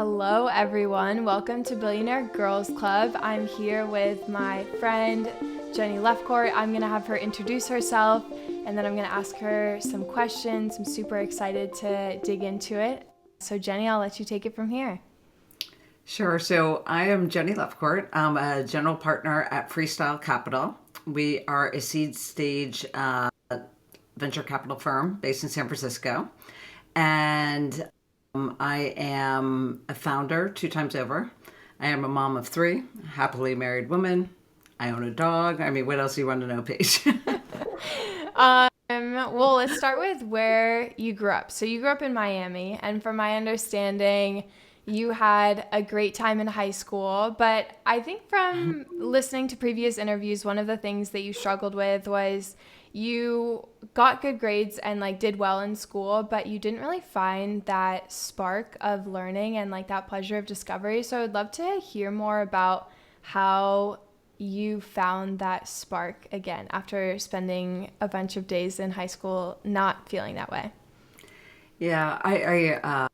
Hello, everyone. Welcome to Billionaire Girls Club. I'm here with my friend, Jenny Lefcourt. I'm going to have her introduce herself, and then I'm going to ask her some questions. I'm super excited to dig into it. So, Jenny, I'll let you take it from here. Sure. So I am Jenny Lefcourt. I'm a general partner at Freestyle Capital. We are a seed stage venture capital firm based in San Francisco. And I am a founder 2 times over. I am a mom of 3, happily married woman. I own a dog. I mean, what else do you want to know, Paige? Well, let's start with where you grew up. So you grew up in Miami, and from my understanding, you had a great time in high school. But I think from listening to previous interviews, one of the things that you struggled with was you got good grades and did well in school, but you didn't really find that spark of learning and that pleasure of discovery. So I would love to hear more about how you found that spark again after spending a bunch of days in high school not feeling that way. Yeah, I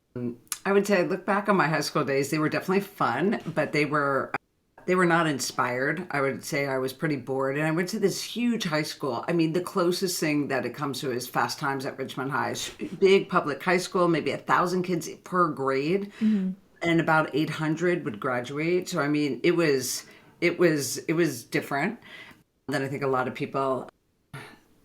would say I look back on my high school days. They were definitely fun, but they were not inspired. I would say I was pretty bored. And I went to this huge high school. I mean, the closest thing that it comes to is Fast Times at Richmond High. Big public high school, maybe 1,000 kids per grade, and about 800 would graduate. So I mean, it was different than I think a lot of people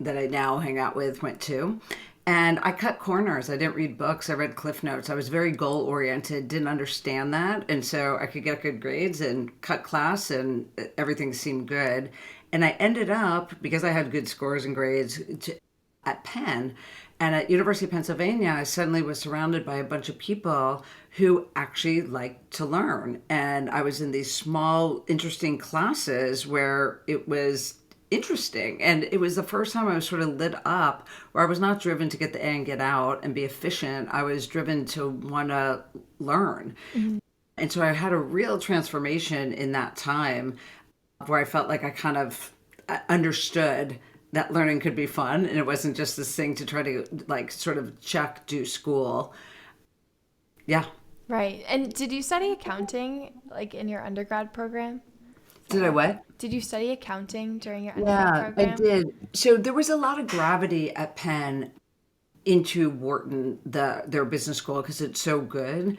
that I now hang out with went to. And I cut corners. I didn't read books. I read Cliff Notes. I was very goal oriented, didn't understand that. And so I could get good grades and cut class and everything seemed good. And I ended up, because I had good scores and grades at Penn and at University of Pennsylvania, I suddenly was surrounded by a bunch of people who actually liked to learn. And I was in these small, interesting classes where it was interesting. And it was the first time I was sort of lit up where I was not driven to get the A and get out and be efficient. I was driven to want to learn. And so I had a real transformation in that time where I felt like I kind of understood that learning could be fun and it wasn't just this thing to try to sort of check, do school. Yeah. Right. And did you study accounting in your undergrad program? Did I what? Did you study accounting during your undergrad Yeah, I program? did. So there was a lot of gravity at Penn into Wharton, their business school, because it's so good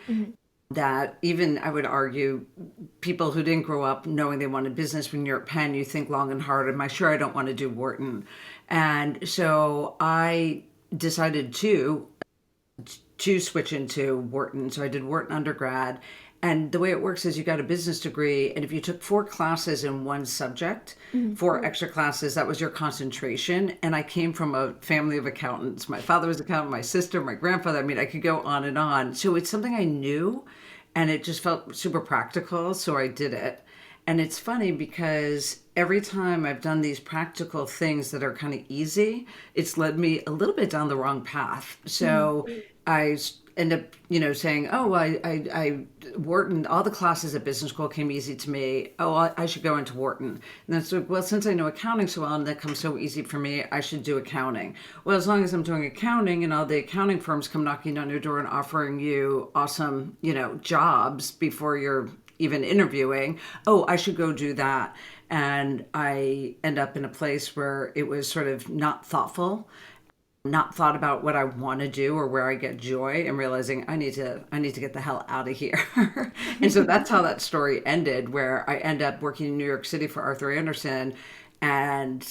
that even I would argue people who didn't grow up knowing they wanted business, when you're at Penn, you think long and hard. Am I sure I don't want to do Wharton? And so I decided to switch into Wharton. So I did Wharton undergrad. And the way it works is you got a business degree, and if you took 4 classes in one subject, 4 extra classes, that was your concentration. And I came from a family of accountants. My father was an accountant, my sister, my grandfather. I mean, I could go on and on. So it's something I knew, and it just felt super practical, so I did it. And it's funny because every time I've done these practical things that are kind of easy, it's led me a little bit down the wrong path. So I end up, saying, oh, I Wharton, all the classes at business school came easy to me. Oh, I should go into Wharton. And then so, well, since I know accounting so well and that comes so easy for me, I should do accounting. Well, as long as I'm doing accounting and all the accounting firms come knocking on your door and offering you awesome, jobs before you're even interviewing, oh, I should go do that. And I end up in a place where it was sort of not thoughtful, not thought about what I want to do or where I get joy, and realizing I need to get the hell out of here. And so that's how that story ended, where I end up working in New York City for Arthur Andersen, and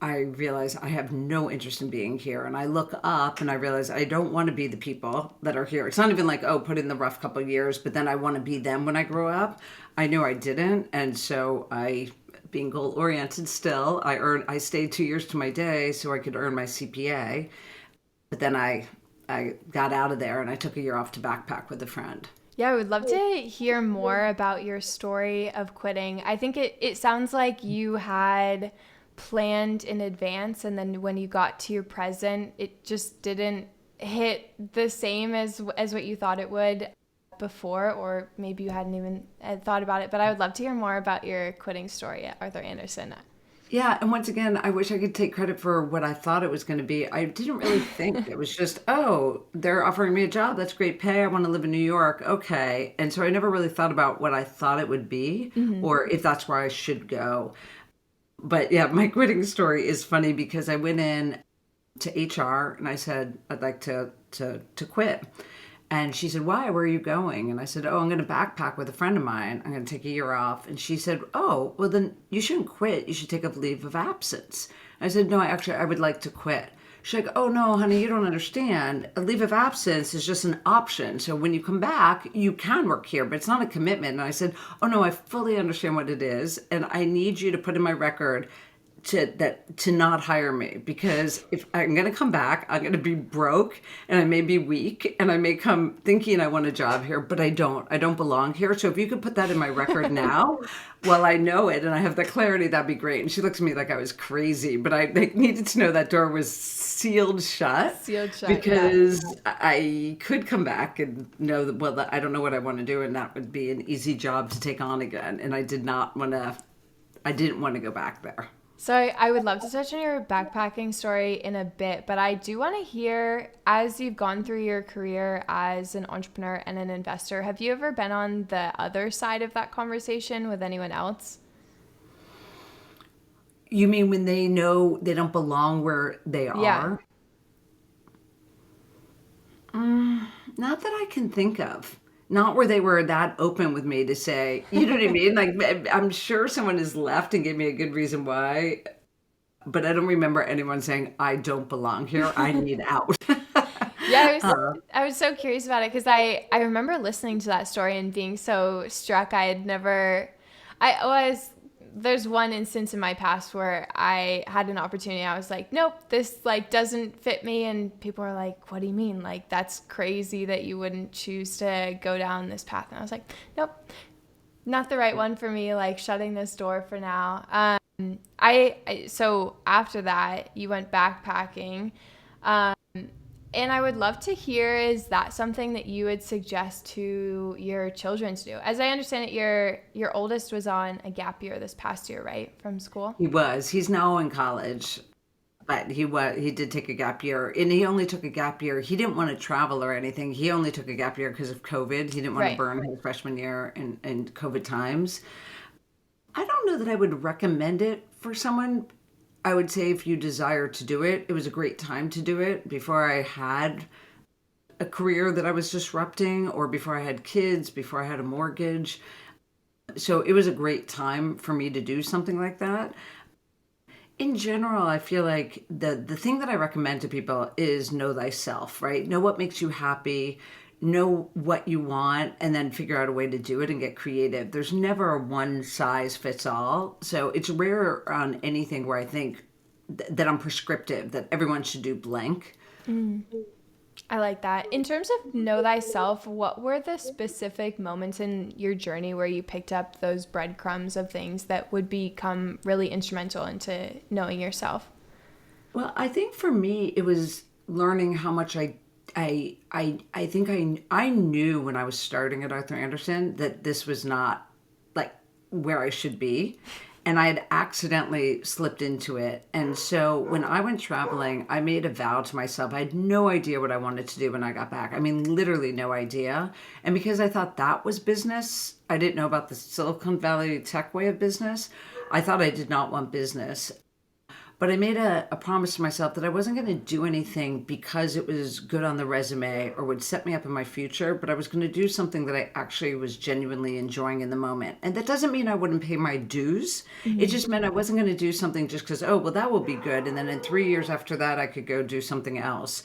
I realize I have no interest in being here. And I look up and I realize I don't want to be the people that are here. It's not even like, oh, put in the rough couple of years, but then I want to be them when I grow up. I knew I didn't. And so being goal oriented still, I stayed 2 years to my day so I could earn my CPA. But then I got out of there and I took a year off to backpack with a friend. Yeah, I would love to hear more about your story of quitting. I think it sounds like you had planned in advance, and then when you got to your present, it just didn't hit the same as what you thought it would before, or maybe you hadn't even thought about it. But I would love to hear more about your quitting story at Arthur Andersen. Yeah, and once again, I wish I could take credit for what I thought it was going to be. I didn't really think it was just, oh, they're offering me a job. That's great pay. I want to live in New York. Okay. And so I never really thought about what I thought it would be Hmm. or if that's where I should go. But yeah, my quitting story is funny because I went in to HR and I said, I'd like to quit. And she said, why? Where are you going? And I said, oh, I'm going to backpack with a friend of mine. I'm going to take a year off. And she said, oh, well, then you shouldn't quit. You should take a leave of absence. I said, no, I would like to quit. She's like, oh, no, honey, you don't understand. A leave of absence is just an option. So when you come back, you can work here, but it's not a commitment. And I said, oh, no, I fully understand what it is. And I need you to put in my record to not hire me because if I'm going to come back, I'm going to be broke and I may be weak and I may come thinking I want a job here, but I don't belong here. So if you could put that in my record now, well, I know it and I have the clarity, that'd be great. And she looked at me like I was crazy, but I needed to know that door was sealed shut Sealed shut, yeah. because I could come back and know that, well, I don't know what I want to do. And that would be an easy job to take on again. And I didn't want to go back there. So I would love to touch on your backpacking story in a bit, but I do want to hear, as you've gone through your career as an entrepreneur and an investor, have you ever been on the other side of that conversation with anyone else? You mean when they know they don't belong where they Yeah. are? Not that I can think of. Not where they were that open with me to say, you know what I mean? Like, I'm sure someone has left and gave me a good reason why, but I don't remember anyone saying, I don't belong here. I need out. Yeah, I was so curious about it because I remember listening to that story and being so struck. I had never I was there's one instance in my past where I had an opportunity. I was like, nope, this like doesn't fit me. And people were like, what do you mean? Like, that's crazy that you wouldn't choose to go down this path. And I was like, nope, not the right one for me. Like shutting this door for now. So after that, you went backpacking. Um, and I would love to hear, is that something that you would suggest to your children to do? As I understand it, your oldest was on a gap year this past year, right? From school? He was. He's now in college, but he did take a gap year, and he only took a gap year. He didn't want to travel or anything. He only took a gap year because of COVID. He didn't want to Right. burn his freshman year in COVID times. I don't know that I would recommend it for someone. I would say if you desire to do it, it was a great time to do it before I had a career that I was disrupting or before I had kids, before I had a mortgage. So it was a great time for me to do something like that. In general, I feel like the thing that I recommend to people is know thyself, right? Know what makes you happy, know what you want, and then figure out a way to do it and get creative. There's never a one size fits all. So it's rare on anything where I think that I'm prescriptive, that everyone should do blank. I like that. In terms of know thyself, what were the specific moments in your journey where you picked up those breadcrumbs of things that would become really instrumental into knowing yourself? Well, I think for me, it was learning how much I think I knew when I was starting at Arthur Andersen that this was not like where I should be. And I had accidentally slipped into it. And so when I went traveling, I made a vow to myself. I had no idea what I wanted to do when I got back. I mean, literally no idea. And because I thought that was business, I didn't know about the Silicon Valley tech way of business. I thought I did not want business. But I made a promise to myself that I wasn't going to do anything because it was good on the resume or would set me up in my future, but I was going to do something that I actually was genuinely enjoying in the moment. And that doesn't mean I wouldn't pay my dues. It just meant I wasn't going to do something just because, oh, well, that will be good. And then in 3 years after that, I could go do something else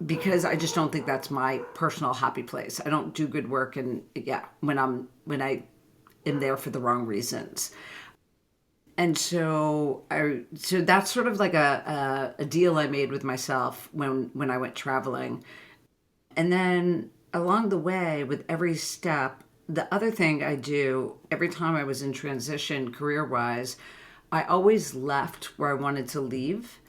because I just don't think that's my personal happy place. I don't do good work and yeah, when I am there for the wrong reasons. And so that's sort of like a deal I made with myself when I went traveling. And then along the way, with every step, the other thing I do every time I was in transition career wise, I always left where I wanted to leave.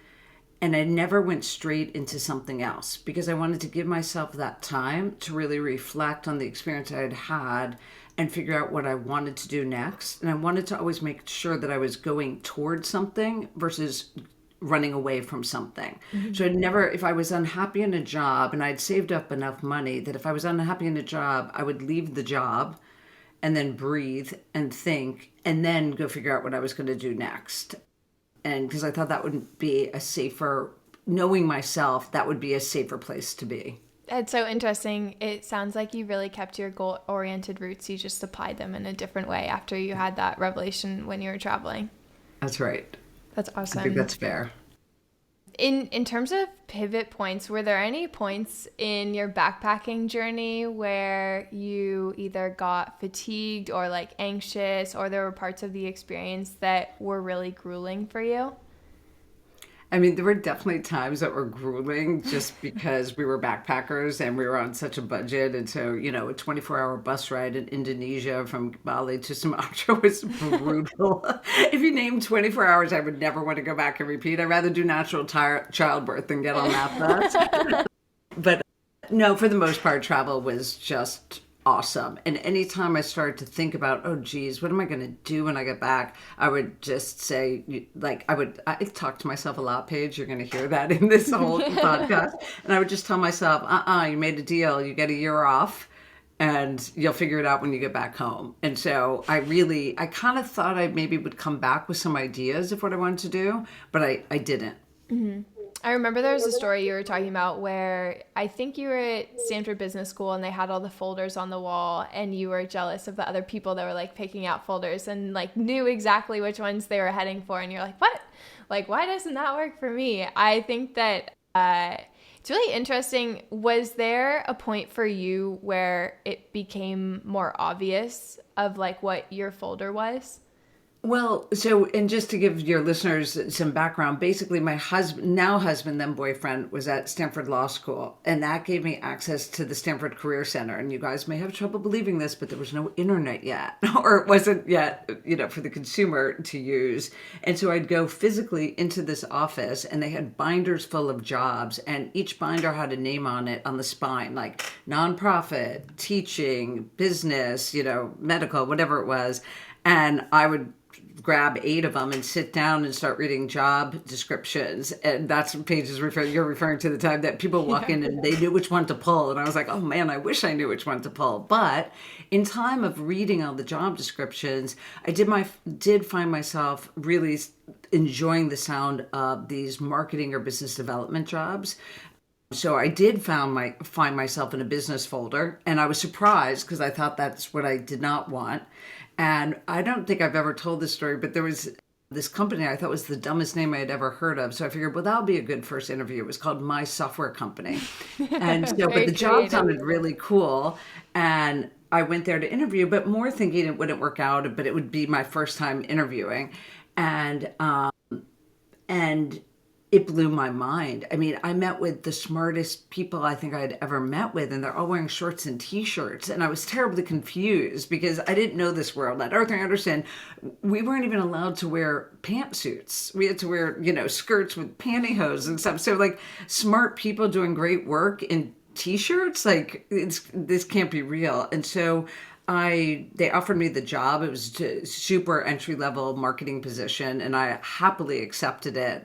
And I never went straight into something else because I wanted to give myself that time to really reflect on the experience I had had and figure out what I wanted to do next. And I wanted to always make sure that I was going towards something versus running away from something. So I'd never, if I was unhappy in a job and I'd saved up enough money that if I was unhappy in a job, I would leave the job and then breathe and think and then go figure out what I was going to do next. And because I thought that would be a safer, knowing myself, that would be a safer place to be. It's so interesting. It sounds like you really kept your goal-oriented roots. You just applied them in a different way after you had that revelation when you were traveling. That's right. That's awesome. I think that's fair. In terms of pivot points, were there any points in your backpacking journey where you either got fatigued or like anxious, or there were parts of the experience that were really grueling for you? I mean, there were definitely times that were grueling just because we were backpackers and we were on such a budget. And so, a 24-hour bus ride in Indonesia from Bali to Sumatra was brutal. If you named 24 hours, I would never want to go back and repeat. I'd rather do natural childbirth than get on that bus. But no, for the most part, travel was just awesome. And anytime I started to think about, oh geez, what am I going to do when I get back? I would just say, I talk to myself a lot, Paige. You're going to hear that in this whole podcast. And I would just tell myself, you made a deal. You get a year off and you'll figure it out when you get back home. And so I kind of thought I maybe would come back with some ideas of what I wanted to do, but I didn't. Mm-hmm. I remember there was a story you were talking about where I think you were at Stanford Business School and they had all the folders on the wall and you were jealous of the other people that were like picking out folders and like knew exactly which ones they were heading for. And you're like, what? Like, why doesn't that work for me? I think that it's really interesting. Was there a point for you where it became more obvious of like what your folder was? Well, and just to give your listeners some background, basically my now husband, then boyfriend, was at Stanford Law School, and that gave me access to the Stanford Career Center. And you guys may have trouble believing this, but there was no internet yet, or it wasn't yet, for the consumer to use. And so I'd go physically into this office, and they had binders full of jobs, and each binder had a name on it on the spine, like nonprofit, teaching, business, medical, whatever it was. And I would grab 8 of them and sit down and start reading job descriptions. And that's what Paige is you're referring to the time that people walk in and they knew which one to pull. And I was like, oh man, I wish I knew which one to pull. But in time of reading all the job descriptions, I did find myself really enjoying the sound of these marketing or business development jobs. So I did find myself in a business folder, and I was surprised because I thought that's what I did not want. And I don't think I've ever told this story, but there was this company I thought was the dumbest name I had ever heard of. So I figured, well, that'll be a good first interview. It was called My Software Company. And so, but the job sounded really cool. And I went there to interview, but more thinking it wouldn't work out, but it would be my first time interviewing. And it blew my mind. I mean, I met with the smartest people I think I'd ever met with, and they're all wearing shorts and t-shirts. And I was terribly confused because I didn't know this world. At Arthur Andersen, we weren't even allowed to wear pantsuits. We had to wear, skirts with pantyhose and stuff. So like smart people doing great work in t-shirts, like this can't be real. And so they offered me the job. It was a super entry-level marketing position, and I happily accepted it.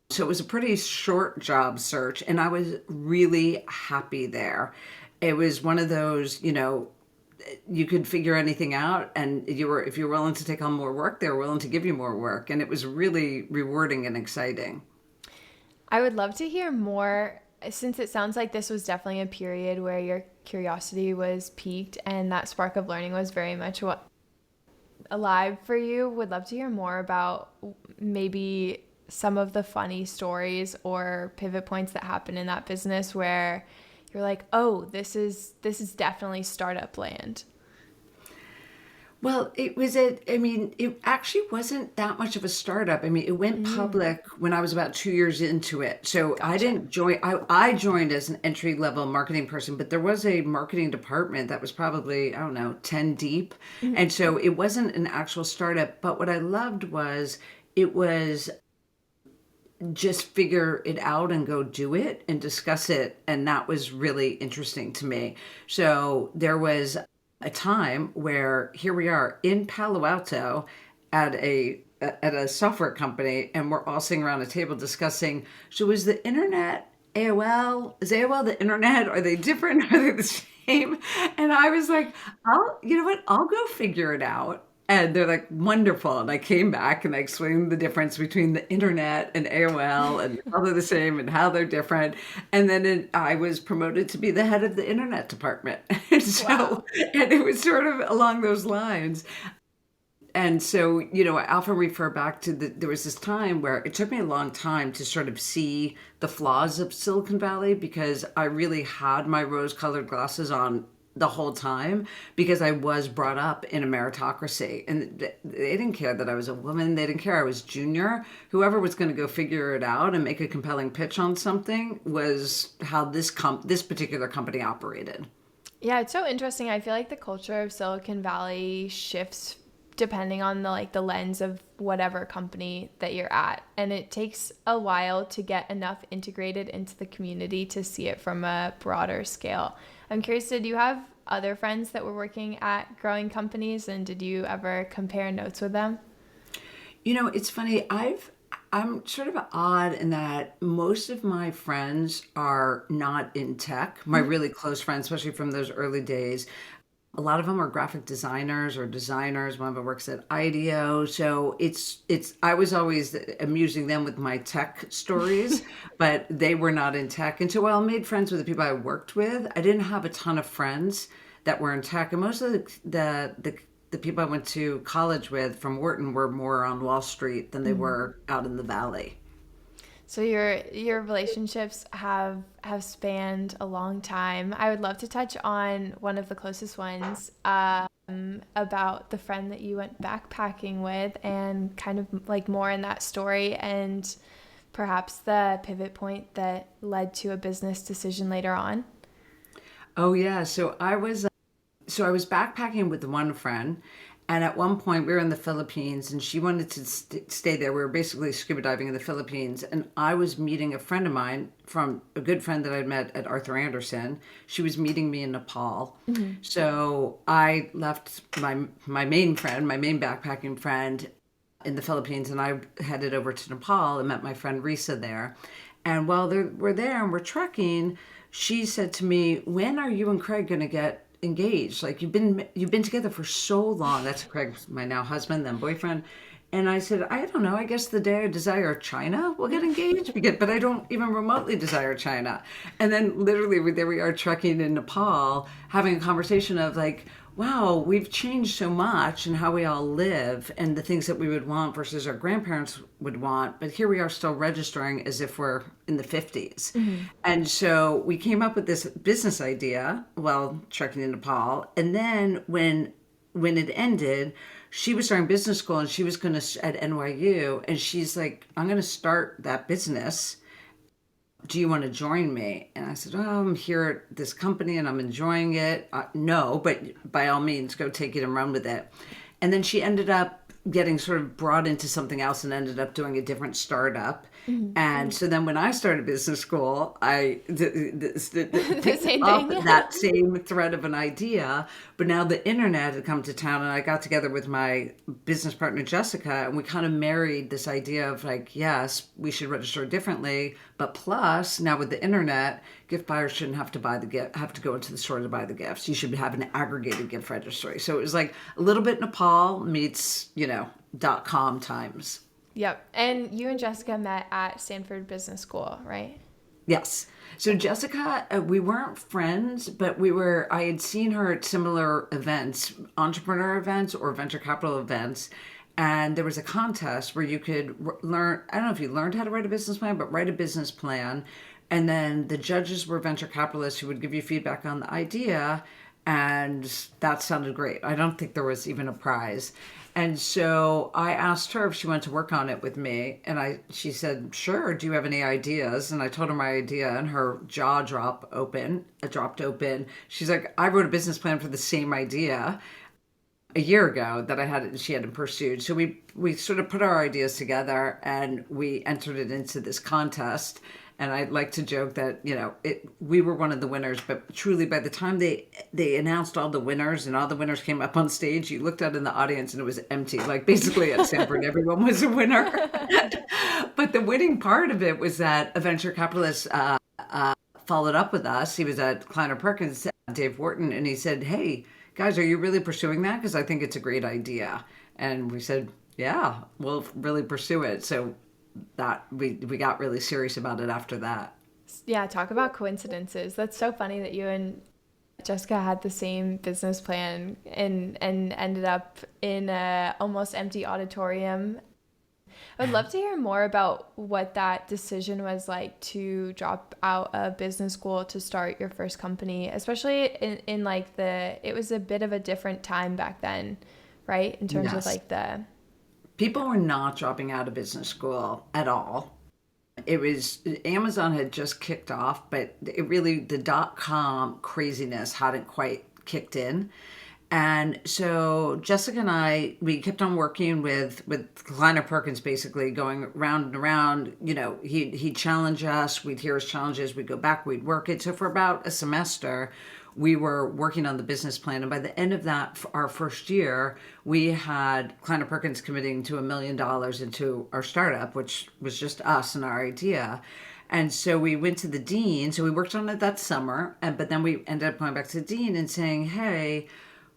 So it was a pretty short job search, and I was really happy there. It was one of those, you could figure anything out, and if you're willing to take on more work, they were willing to give you more work, and it was really rewarding and exciting. I would love to hear more, since it sounds like this was definitely a period where your curiosity was piqued and that spark of learning was very much alive for you. Would love to hear more about maybe some of the funny stories or pivot points that happen in that business where you're like, oh, this is definitely startup land. Well, it actually wasn't that much of a startup. I mean, it went public when I was about 2 years into it. So gotcha. I didn't join, I joined as an entry-level marketing person, but there was a marketing department that was probably, 10 deep. Mm-hmm. And so it wasn't an actual startup. But what I loved was it was just figure it out and go do it and discuss it. And that was really interesting to me. So there was a time where here we are in Palo Alto at a software company, and we're all sitting around a table discussing, so is the internet AOL? Is AOL the internet? Are they different? Are they the same? And I was like, you know what? I'll go figure it out. And they're like, wonderful. And I came back and I explained the difference between the internet and AOL and how they're the same and how they're different. And then I was promoted to be the head of the internet department. And so, Wow. and it was sort of along those lines. And so, I often refer back to there was this time where it took me a long time to sort of see the flaws of Silicon Valley because I really had my rose colored glasses on the whole time because I was brought up in a meritocracy. And they didn't care that I was a woman, they didn't care I was junior. Whoever was going to go figure it out and make a compelling pitch on something was how this particular company operated. Yeah, it's so interesting. I feel like the culture of Silicon Valley shifts depending on the lens of whatever company that you're at. And it takes a while to get enough integrated into the community to see it from a broader scale. I'm curious, did you have other friends that were working at growing companies, and did you ever compare notes with them? It's funny. I'm sort of odd in that most of my friends are not in tech. My really close friends, especially from those early days, a lot of them are graphic designers or designers. One of them works at IDEO. So I was always amusing them with my tech stories, but they were not in tech. And so while I made friends with the people I worked with, I didn't have a ton of friends that were in tech. And most of the people I went to college with from Wharton were more on Wall Street than they were out in the valley. So your relationships have spanned a long time. I would love to touch on one of the closest ones, about the friend that you went backpacking with, and kind of like more in that story, and perhaps the pivot point that led to a business decision later on. Oh yeah, so I was backpacking with one friend, and at one point we were in the Philippines, and she wanted to stay there. We were basically scuba diving in the Philippines, and I was meeting a friend of mine from a good friend that I'd met at Arthur Andersen. She was meeting me in Nepal, so I left my main friend, my main backpacking friend, in the Philippines, and I headed over to Nepal and met my friend Risa there. And while we're there and we're trekking, she said to me, "When are you and Craig going to get engaged? Like you've been together for so long." That's Craig's my now husband, then boyfriend. And I said, "I don't know. I guess the day I desire China, we'll get engaged. But I don't even remotely desire China." And then literally there we are trekking in Nepal, having a conversation of like, wow, we've changed so much in how we all live and the things that we would want versus our grandparents would want. But here we are still registering as if we're in the 50s. And so we came up with this business idea while trekking in Nepal. And then when it ended, she was starting business school and she was going to at NYU. And she's like, "I'm going to start that business. Do you want to join me?" And I said, "Oh, I'm here at this company and I'm enjoying it." No, but by all means, go take it and run with it. And then she ended up getting sort of brought into something else and ended up doing a different startup. And so then when I started business school, I The picked same up thing. that same thread of an idea, but now the internet had come to town and I got together with my business partner Jessica and we kind of married this idea of like, yes, we should register differently, but plus now with the internet, gift buyers shouldn't have to buy the gift, have to go into the store to buy the gifts. You should have an aggregated gift registry. So it was like a little bit Nepal meets, .com times. Yep. And you and Jessica met at Stanford Business School, right? Yes. So Jessica, we weren't friends, but I had seen her at similar events, entrepreneur events or venture capital events. And there was a contest where you could learn, I don't know if you learned how to write a business plan, but write a business plan. And then the judges were venture capitalists who would give you feedback on the idea. And that sounded great. I don't think there was even a prize. And so I asked her if she wanted to work on it with me. And she said, "Sure. Do you have any ideas?" And I told her my idea and her jaw dropped open. She's like, "I wrote a business plan for the same idea a year ago that she hadn't pursued." So we sort of put our ideas together and we entered it into this contest. And I like to joke that, we were one of the winners, but truly by the time they announced all the winners and all the winners came up on stage, you looked out in the audience and it was empty. Like basically at Sanford, everyone was a winner. But the winning part of it was that a venture capitalist followed up with us. He was at Kleiner Perkins, Dave Wharton, and he said, "Hey, guys, are you really pursuing that? Because I think it's a great idea." And we said, "Yeah, we'll really pursue it." So that we got really serious about it after that. Yeah, talk about coincidences. That's so funny that you and Jessica had the same business plan and ended up in a almost empty auditorium. I would love to hear more about what that decision was like to drop out of business school to start your first company, especially in like it was a bit of a different time back then, right? In terms of like people were not dropping out of business school at all. It was Amazon had just kicked off, but the .com craziness hadn't quite kicked in. And so Jessica and we kept on working with Kleiner Perkins, basically going round and around. He'd challenge us. We'd hear his challenges. We'd go back. We'd work it. So for about a semester, we were working on the business plan. And by the end of that, our first year, we had Kleiner Perkins committing to $1 million into our startup, which was just us and our idea. And so we went to the dean. So we worked on it that summer. But then we ended up going back to the dean and saying, "Hey,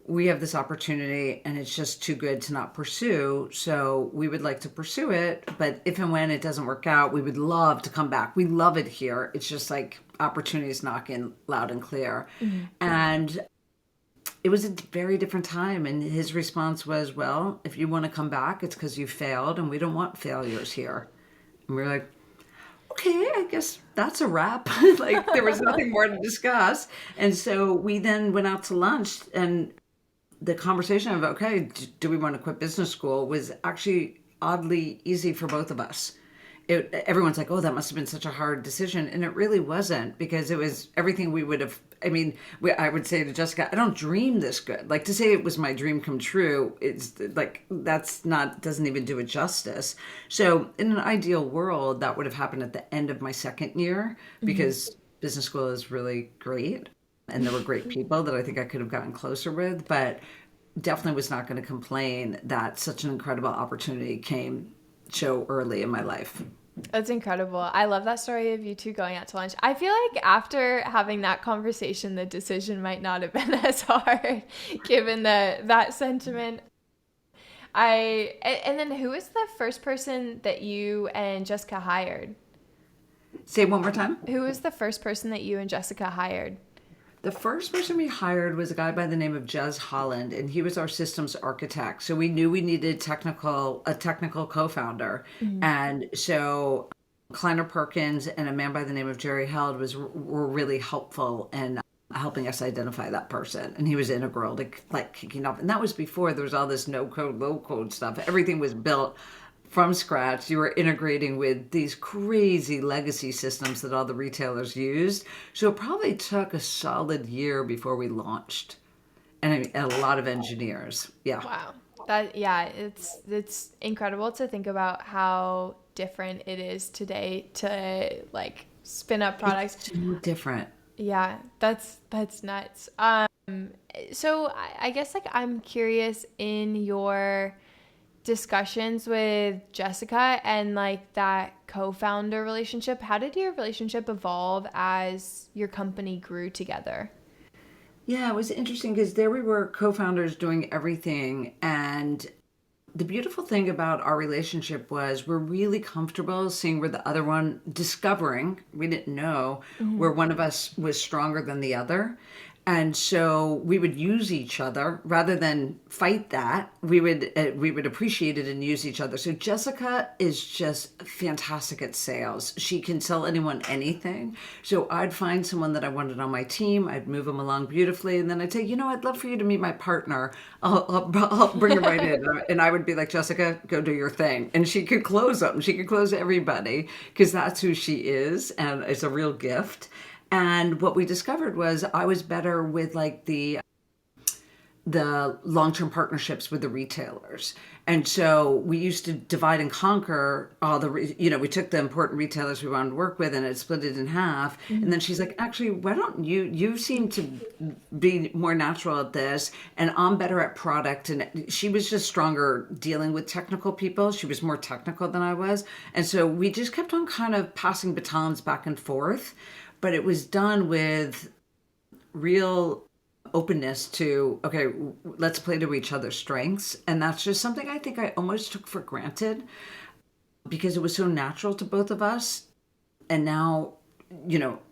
we have this opportunity and it's just too good to not pursue. So we would like to pursue it. But if and when it doesn't work out, we would love to come back. We love it here. It's just like opportunities knocking loud and clear." Mm-hmm. And it was a very different time. And his response was, "Well, if you want to come back, it's because you failed and we don't want failures here." And we were like, "Okay, I guess that's a wrap." Like there was nothing more to discuss. And so we then went out to lunch, and the conversation of, okay, do we want to quit business school was actually oddly easy for both of us. Everyone's like, "Oh, that must have been such a hard decision." And it really wasn't, because it was everything we would have. I would say to Jessica, "I don't dream this good." Like to say it was my dream come true, it's like, doesn't even do it justice. So in an ideal world, that would have happened at the end of my second year, because business school is really great. And there were great people that I think I could have gotten closer with, but definitely was not going to complain that such an incredible opportunity came so early in my life. That's incredible. I love that story of you two going out to lunch. I feel like after having that conversation, the decision might not have been as hard, given that sentiment. And then who was the first person that you and Jessica hired? Say it one more time. Who was the first person that you and Jessica hired? The first person we hired was a guy by the name of Jez Holland, and he was our systems architect. So we knew we needed a technical co-founder. Mm-hmm. And so Kleiner Perkins and a man by the name of Jerry Held were really helpful in helping us identify that person. And he was integral to like kicking off. And that was before there was all this no-code, low-code stuff. Everything was built from scratch. You were integrating with these crazy legacy systems that all the retailers used. So it probably took a solid year before we launched. And a lot of engineers. Yeah. Wow. It's incredible to think about how different it is today to like spin up products. It's so different. Yeah, that's nuts. So I guess like I'm curious, in your discussions with Jessica and like that co-founder relationship, how did your relationship evolve as your company grew together? Yeah, it was interesting because there we were, co-founders doing everything. And the beautiful thing about our relationship was we're really comfortable seeing where the other one, discovering, we didn't know, where one of us was stronger than the other. And so we would use each other rather than fight that. We would appreciate it and use each other. So Jessica is just fantastic at sales. She can sell anyone anything. So I'd find someone that I wanted on my team. I'd move them along beautifully. And then I'd say, I'd love for you to meet my partner. I'll bring her right in. And I would be like, "Jessica, go do your thing." And she could close them. She could close everybody because that's who she is. And it's a real gift. And what we discovered was I was better with like the the long-term partnerships with the retailers. And so we used to divide and conquer all we took the important retailers we wanted to work with and it split it in half. And then she's like, actually, why don't you seem to be more natural at this and I'm better at product. And she was just stronger dealing with technical people. She was more technical than I was. And so we just kept on kind of passing batons back and forth, but it was done with real openness to, okay, let's play to each other's strengths. And that's just something I think I almost took for granted because it was so natural to both of us. And now,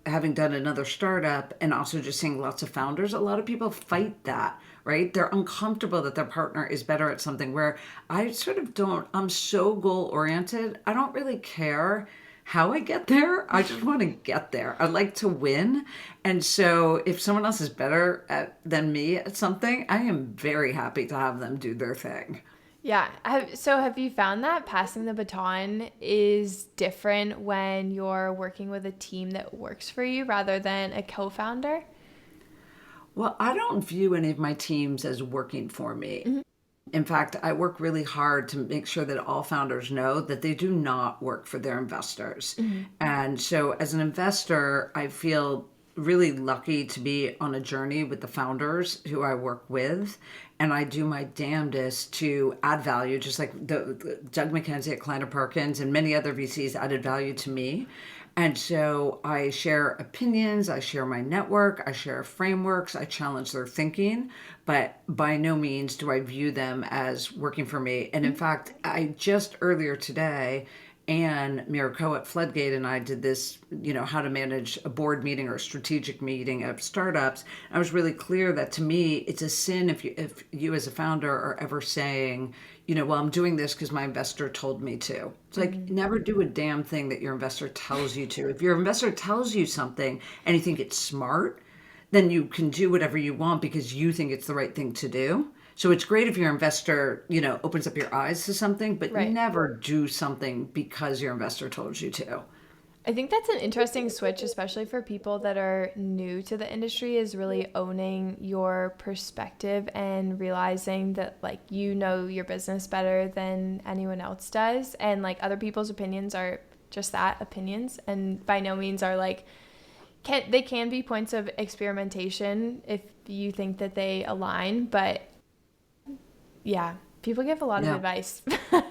having done another startup and also just seeing lots of founders, a lot of people fight that, right? They're uncomfortable that their partner is better at something where I sort of don't, I'm so goal oriented. I don't really care how I get there. I just want to get there. I like to win. And so if someone else is better than me at something, I am very happy to have them do their thing. Yeah. So have you found that passing the baton is different when you're working with a team that works for you rather than a co-founder? Well, I don't view any of my teams as working for me. Mm-hmm. In fact, I work really hard to make sure that all founders know that they do not work for their investors. Mm-hmm. And so as an investor, I feel really lucky to be on a journey with the founders who I work with. And I do my damnedest to add value, just like the Doug McKenzie at Kleiner Perkins and many other VCs added value to me. And so I share opinions, I share my network, I share frameworks, I challenge their thinking, but by no means do I view them as working for me. And in fact, I just earlier today, Anne Miraco at Floodgate and I did this, how to manage a board meeting or a strategic meeting of startups. I was really clear that to me, it's a sin if you as a founder are ever saying, well, I'm doing this because my investor told me to. It's like, never do a damn thing that your investor tells you to. If your investor tells you something and you think it's smart, then you can do whatever you want because you think it's the right thing to do. So it's great if your investor, opens up your eyes to something, but right. Never do something because your investor told you to. I think that's an interesting switch, especially for people that are new to the industry, is really owning your perspective and realizing that your business better than anyone else does. And other people's opinions are just that, opinions, and by no means are they can be points of experimentation if you think that they align, but yeah, people give a lot of advice. Well,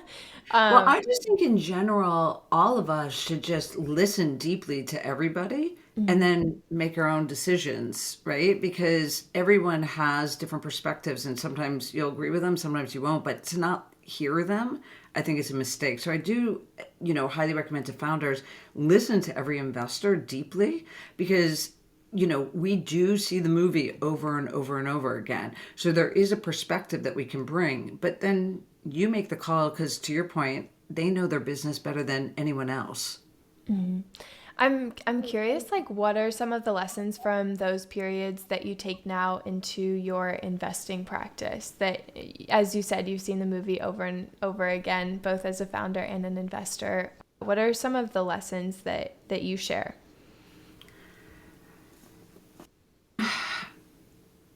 I just think in general, all of us should just listen deeply to everybody and then make our own decisions, right? Because everyone has different perspectives and sometimes you'll agree with them, sometimes you won't, but to not hear them, I think is a mistake. So I do, highly recommend to founders, listen to every investor deeply because we do see the movie over and over and over again. So there is a perspective that we can bring, but then you make the call because to your point, they know their business better than anyone else. Mm-hmm. I'm curious, what are some of the lessons from those periods that you take now into your investing practice that, as you said, you've seen the movie over and over again, both as a founder and an investor. What are some of the lessons that you share?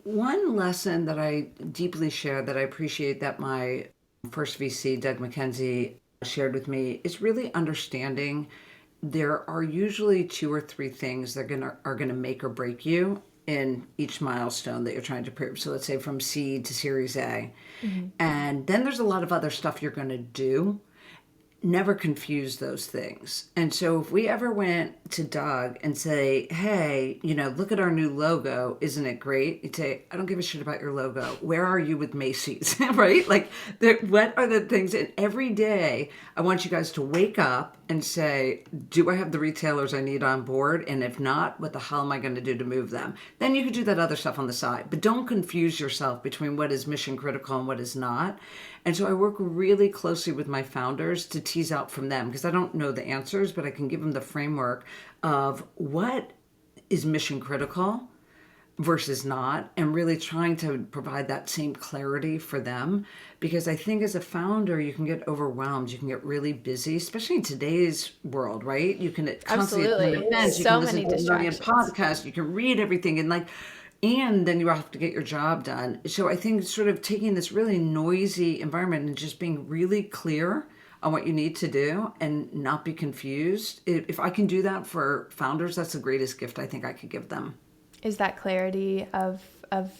One lesson that I deeply share that I appreciate that my first VC, Doug McKenzie, shared with me is really understanding there are usually 2 or 3 things that are gonna make or break you in each milestone that you're trying to prove. So let's say from seed to Series A. Mm-hmm. And then there's a lot of other stuff you're gonna do. Never confuse those things. And so if we ever went to Doug and say, hey, look at our new logo, isn't it great? He'd say, I don't give a shit about your logo. Where are you with Macy's, right? What are the things? And every day I want you guys to wake up and say, do I have the retailers I need on board? And if not, what the hell am I going to do to move them? Then you could do that other stuff on the side, but don't confuse yourself between what is mission critical and what is not. And so I work really closely with my founders to tease out from them because I don't know the answers, but I can give them the framework of what is mission critical versus not, and really trying to provide that same clarity for them. Because I think as a founder, you can get overwhelmed, you can get really busy, especially in today's world, right? You can constantly attend events, you can listen to a million podcasts, you can read everything, and and then you have to get your job done. So I think sort of taking this really noisy environment and just being really clear on what you need to do and not be confused. If I can do that for founders, that's the greatest gift I think I could give them. Is that clarity of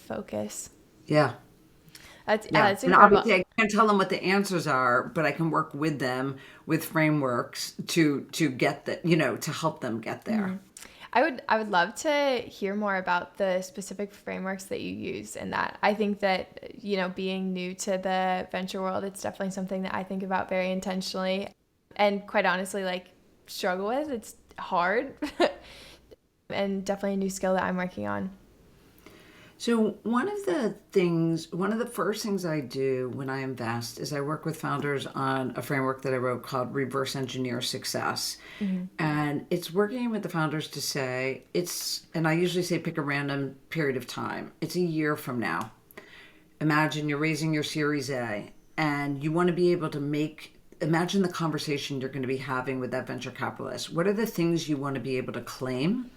focus? Yeah. That's And incredible. obviously I can't tell them what the answers are, but I can work with them with frameworks to get that, to help them get there. I would love to hear more about the specific frameworks that you use in that. I think that, being new to the venture world, it's definitely something that I think about very intentionally and quite honestly, like, struggle with. It's hard and definitely a new skill that I'm working on. So one of the first things I do when I invest is I work with founders on a framework that I wrote called Reverse Engineer Success. And it's working with the founders to say and I usually say pick a random period of time. It's a year from now. Imagine you're raising your Series A and you want to be able to imagine the conversation you're going to be having with that venture capitalist. What are the things you want to be able to claim?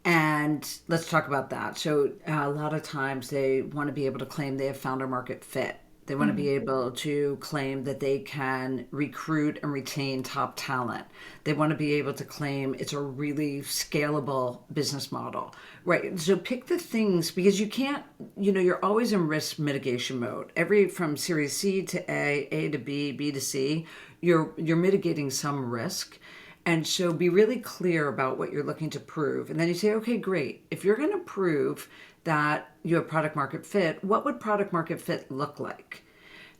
And let's talk about that. So a lot of times they want to be able to claim they have founder market fit. They want to be able to claim that they can recruit and retain top talent. They want to be able to claim it's a really scalable business model, right? So pick the things, because you can't, you're always in risk mitigation mode. From Series C to A to B, B to C, you're mitigating some risk. And so be really clear about what you're looking to prove. And then you say, okay, great. If you're going to prove that you have product market fit, what would product market fit look like?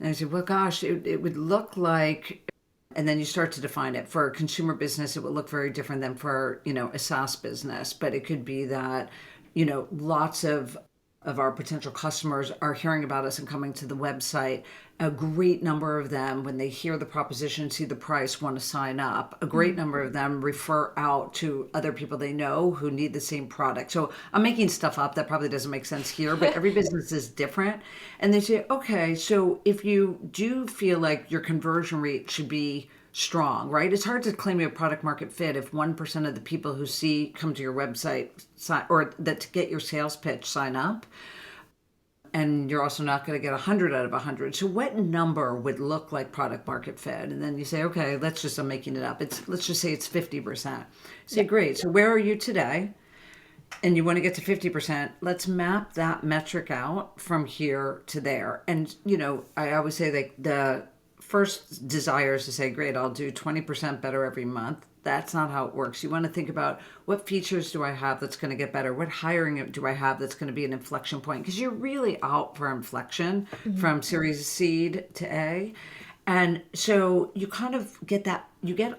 And I say, well, gosh, it would look like, and then you start to define it. For a consumer business, it would look very different than for, a SaaS business. But it could be that, lots of our potential customers are hearing about us and coming to the website. A great number of them, when they hear the proposition, see the price, want to sign up. A great number of them refer out to other people they know who need the same product. So I'm making stuff up that probably doesn't make sense here, but every business is different. And they say, okay, so if you do feel like your conversion rate should be strong, right? It's hard to claim you have product market fit if 1% of the people who come to your website or that to get your sales pitch sign up. And you're also not going to get 100 out of 100. So what number would look like product market fit? And then you say, okay, I'm making it up. Let's just say it's 50%. Say, great. So where are you today? And you want to get to 50%. Let's map that metric out from here to there. And, I always say like the first desire is to say, great, I'll do 20% better every month. That's not how it works. You want to think about what features do I have that's going to get better? What hiring do I have that's going to be an inflection point? Because you're really out for inflection from Series Seed to A. And so you kind of get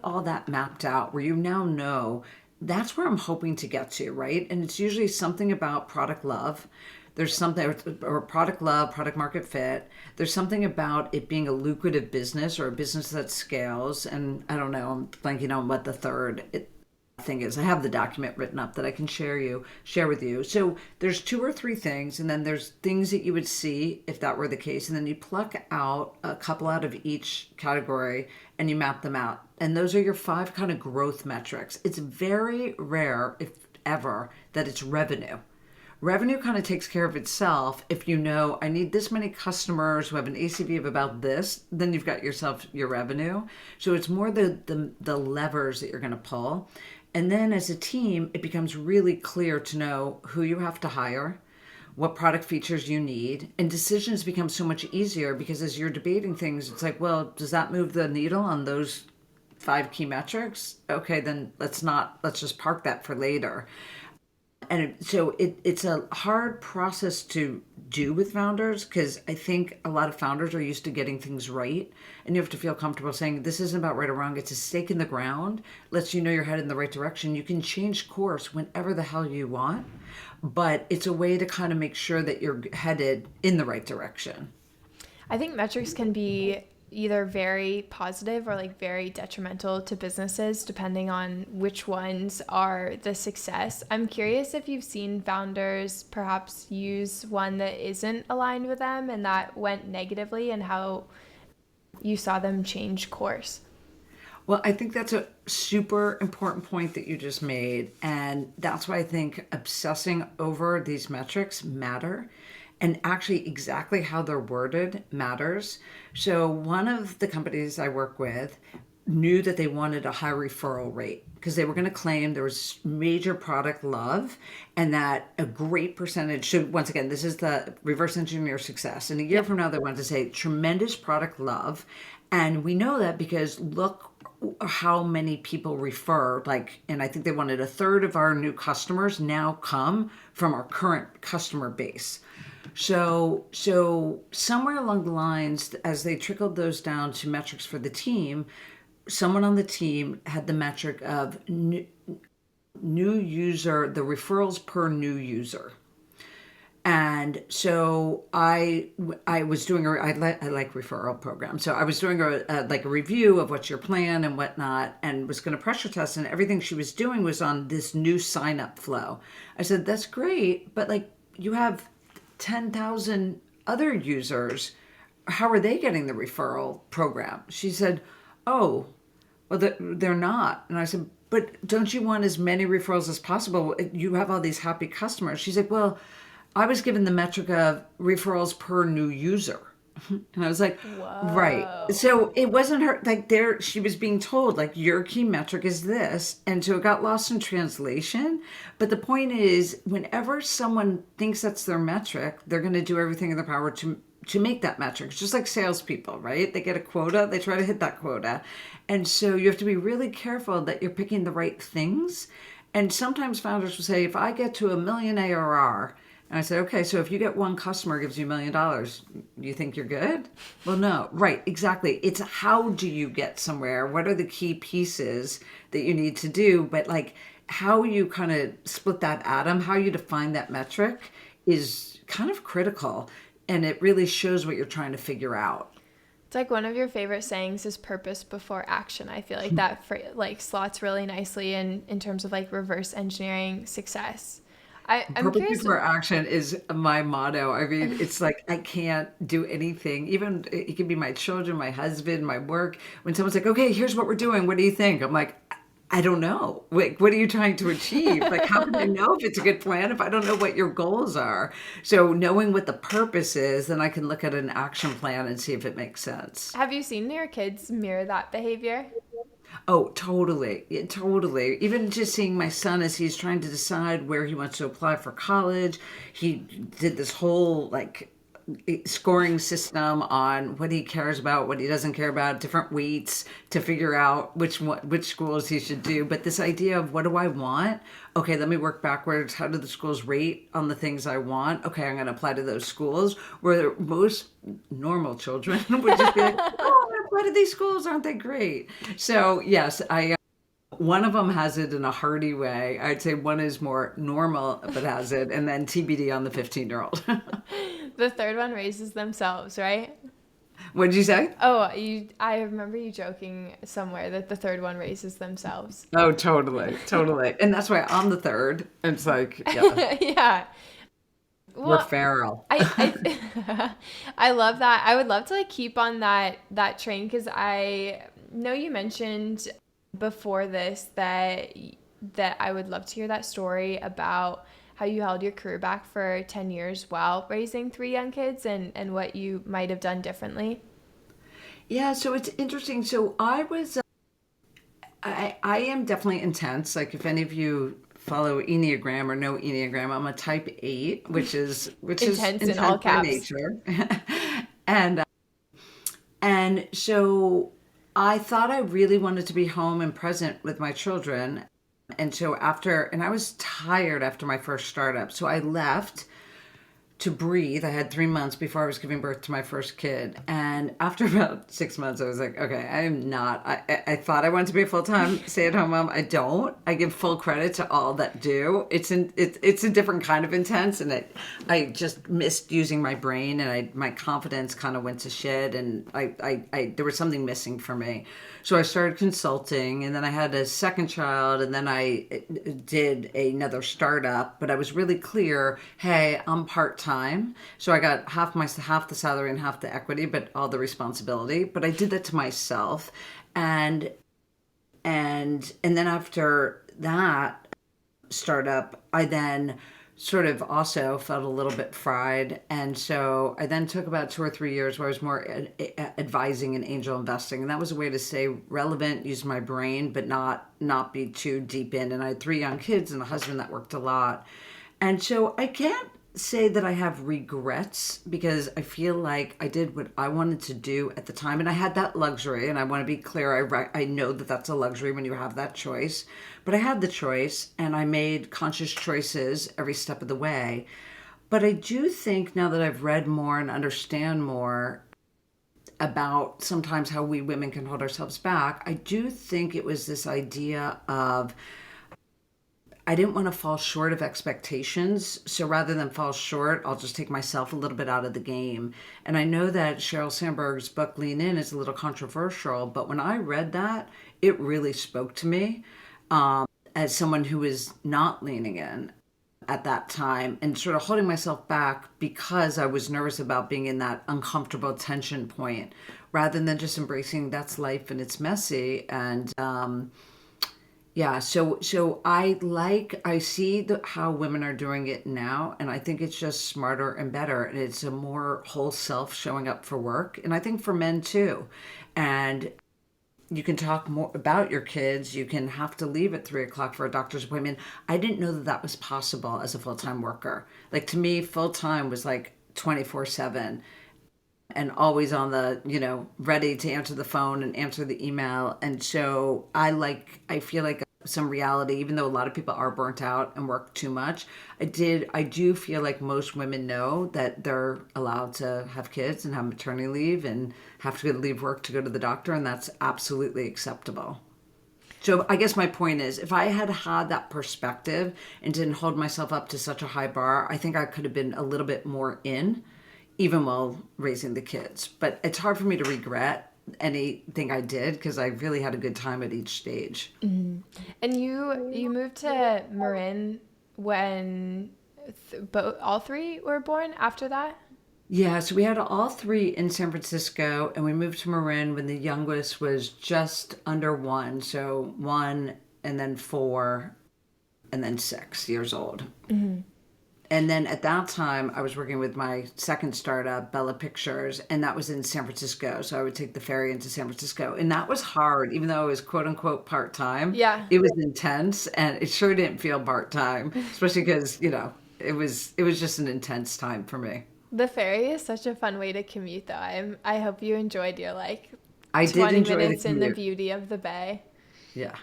all that mapped out where you now know that's where I'm hoping to get to, right? And it's usually something about product love. There's something, or product love, product market fit. There's something about it being a lucrative business or a business that scales. And I don't know, I'm blanking on what the third thing is. I have the document written up that I can share with you. So there's 2 or 3 things, and then there's things that you would see if that were the case. And then you pluck out a couple out of each category and you map them out. And those are your 5 kind of growth metrics. It's very rare, if ever, that it's revenue. Revenue kind of takes care of itself. If I need this many customers who have an ACV of about this, then you've got yourself your revenue. So it's more the levers that you're going to pull. And then as a team, it becomes really clear to know who you have to hire, what product features you need, and decisions become so much easier because as you're debating things, it's like, well, does that move the needle on those 5 key metrics? Okay, then let's just park that for later. And so it's a hard process to do with founders because I think a lot of founders are used to getting things right. And you have to feel comfortable saying, this isn't about right or wrong. It's a stake in the ground. Lets you know you're headed in the right direction. You can change course whenever the hell you want. But it's a way to kind of make sure that you're headed in the right direction. I think metrics can be either very positive or like very detrimental to businesses depending on which ones are the success. I'm curious if you've seen founders perhaps use one that isn't aligned with them and that went negatively and how you saw them change course. Well, I think that's a super important point that you just made. And that's why I think obsessing over these metrics matter. And actually, exactly how they're worded matters. So, one of the companies I work with knew that they wanted a high referral rate because they were going to claim there was major product love and that a great percentage should, once again, this is the reverse engineer success. And a year from now, they wanted to say tremendous product love. And we know that because look how many people refer, like, and I think they wanted a third of our new customers now come from our current customer base. So somewhere along the lines, as they trickled those down to metrics for the team, someone on the team had the metric of new user, the referrals per new user. And so I was doing I like referral programs. So I was doing like a review of what's your plan and whatnot, and was going to pressure test, and everything she was doing was on this new sign up flow. I said, that's great, but like you have 10,000 other users. How are they getting the referral program? She said, oh, well, they're not. And I said, but don't you want as many referrals as possible? You have all these happy customers. She's like, well, I was given the metric of referrals per new user. And I was like, right. Whoa. So it wasn't her, like there, she was being told, like, your key metric is this. And so it got lost in translation. But the point is, whenever someone thinks that's their metric, they're going to do everything in their power to make that metric. It's just like salespeople, right? They get a quota, they try to hit that quota. And so you have to be really careful that you're picking the right things. And sometimes founders will say, if I get to 1 million ARR, and I said, okay, so if you get one customer gives you $1 million, you think you're good? Well, no, right, exactly. It's how do you get somewhere? What are the key pieces that you need to do? But like how you kind of split that atom, how you define that metric is kind of critical. And it really shows what you're trying to figure out. It's like one of your favorite sayings is purpose before action. I feel like that like slots really nicely in terms of like reverse engineering success. I'm Purpose curious. before action is my motto. I mean, it's like I can't do anything. Even it could be my children, my husband, my work. When someone's like, "Okay, here's what we're doing. What do you think?" I'm like, "I don't know. Like, what are you trying to achieve? Like, how can I know if it's a good plan if I don't know what your goals are?" So knowing what the purpose is, then I can look at an action plan and see if it makes sense. Have you seen your kids mirror that behavior? Oh, totally. Yeah, totally. Even just seeing my son as he's trying to decide where he wants to apply for college, he did this whole like scoring system on what he cares about, what he doesn't care about, different weights to figure out which schools he should do. But this idea of what do I want? Okay, let me work backwards. How do the schools rate on the things I want? Okay, I'm going to apply to those schools where most normal children would just be like, oh, I apply to these schools. Aren't they great? So yes, I one of them has it in a hearty way. I'd say one is more normal but has it, and then TBD on the 15-year-old. The third one raises themselves, right? What did you say? Oh, I remember you joking somewhere that the third one raises themselves. Oh, totally, totally. And that's why I'm the third. It's like, yeah, Yeah. we're Well, feral. I love that. I would love to like keep on that train because I know you mentioned before this that I would love to hear that story about how you held your career back for 10 years while raising 3 young kids and what you might have done differently. Yeah, so it's interesting. So I was, I am definitely intense. Like if any of you follow Enneagram or know Enneagram, I'm a type 8, which is Intense in all intense by caps. nature. and and so I thought I really wanted to be home and present with my children. And so and I was tired after my first startup. So I left to breathe. I had 3 months before I was giving birth to my first kid. And after about 6 months, I was like, okay, I am not. I thought I wanted to be a full-time stay-at-home mom. I don't. I give full credit to all that do. It's a different kind of intense. And I just missed using my brain and my confidence kind of went to shit. And there was something missing for me. So I started consulting, and then I had a second child, and then I did another startup. But I was really clear, hey, I'm part-time, so I got half the salary and half the equity, but all the responsibility. But I did that to myself, and And then after that startup, I then sort of also felt a little bit fried. And so I then took about 2 or 3 years where I was more advising in angel investing. And that was a way to stay relevant, use my brain, but not be too deep in. And I had 3 young kids and a husband that worked a lot. And so I can't say that I have regrets because I feel like I did what I wanted to do at the time. And I had that luxury. And I want to be clear, I know that that's a luxury when you have that choice. But I had the choice and I made conscious choices every step of the way. But I do think now that I've read more and understand more about sometimes how we women can hold ourselves back, I do think it was this idea of I didn't want to fall short of expectations. So rather than fall short, I'll just take myself a little bit out of the game. And I know that Sheryl Sandberg's book, Lean In, is a little controversial, but when I read that, it really spoke to me as someone who was not leaning in at that time and sort of holding myself back because I was nervous about being in that uncomfortable tension point rather than just embracing that's life and it's messy. And, yeah, so I see how women are doing it now, and I think it's just smarter and better, and it's a more whole self showing up for work, and I think for men too. And you can talk more about your kids. You can have to leave at 3 o'clock for a doctor's appointment. I didn't know that that was possible as a full-time worker. Like to me, full-time was like 24/7 and always on the, ready to answer the phone and answer the email. And so I feel like some reality, even though a lot of people are burnt out and work too much, I do feel like most women know that they're allowed to have kids and have maternity leave and have to leave work to go to the doctor. And that's absolutely acceptable. So I guess my point is, if I had had that perspective and didn't hold myself up to such a high bar, I think I could have been a little bit more in, even while raising the kids. But it's hard for me to regret anything I did because I really had a good time at each stage. Mm-hmm. And you moved to Marin when all three were born after that? Yeah, so we had all 3 in San Francisco, and we moved to Marin when the youngest was just under 1. So 1, and then 4, and then 6 years old. Mm-hmm. And then at that time, I was working with my second startup, Bella Pictures, and that was in San Francisco. So I would take the ferry into San Francisco. And that was hard, even though it was quote unquote part time. Yeah. It was intense, and it sure didn't feel part time, especially because, it was just an intense time for me. The ferry is such a fun way to commute, though. I hope you enjoyed your I did 20 enjoy the minutes in the commute. beauty of the bay. Yeah.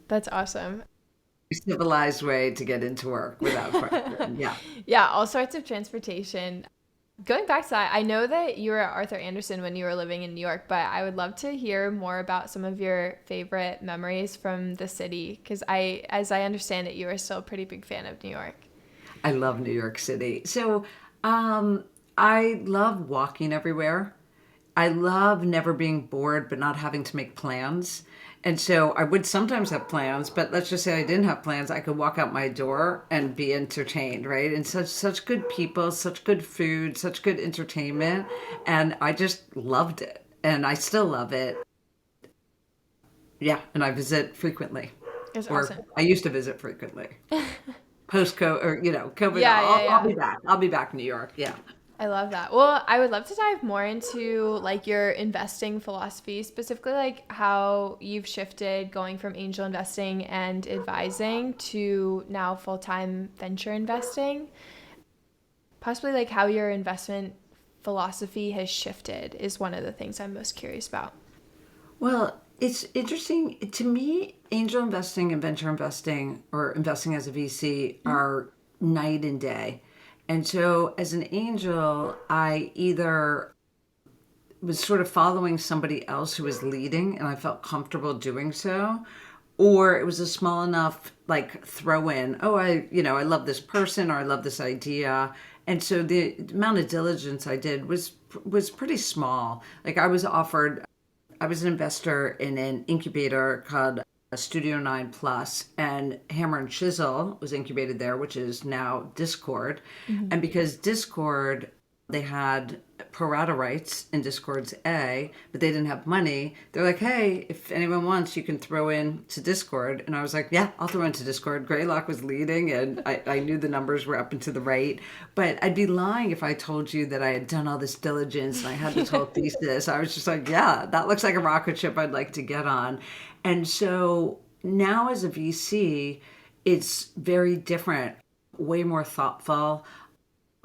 That's awesome. Civilized way to get into work without question. Yeah. Yeah, all sorts of transportation. Going back to that, I know that you were at Arthur Andersen when you were living in New York, but I would love to hear more about some of your favorite memories from the city, because as I understand it, you are still a pretty big fan of New York. I love New York City. So I love walking everywhere. I love never being bored, but not having to make plans. And so I would sometimes have plans, but let's just say I didn't have plans. I could walk out my door and be entertained, right? And such good people, such good food, such good entertainment. And I just loved it. And I still love it. Yeah. And I visit frequently. It's Or awesome. I used to visit frequently. Post-COVID, or, COVID. Yeah. I'll be back. I'll be back in New York. Yeah. I love that. Well, I would love to dive more into your investing philosophy, specifically how you've shifted going from angel investing and advising to now full-time venture investing. Possibly how your investment philosophy has shifted is one of the things I'm most curious about. Well, it's interesting. To me, angel investing and venture investing or investing as a VC are night and day. And so as an angel, I either was sort of following somebody else who was leading and I felt comfortable doing so, or it was a small enough throw in, I love this person or I love this idea. And so the amount of diligence I did was pretty small. I was an investor in an incubator called Studio 9 Plus, and Hammer and Chisel was incubated there, which is now Discord. Mm-hmm. And because Discord, they had pro rata rights in Discord's A, but they didn't have money. They're like, hey, if anyone wants, you can throw in to Discord. And I was like, yeah, I'll throw into Discord. Greylock was leading, and I knew the numbers were up and to the right. But I'd be lying if I told you that I had done all this diligence and I had this whole thesis. I was just like, yeah, that looks like a rocket ship I'd like to get on. And so now as a VC, it's very different, way more thoughtful.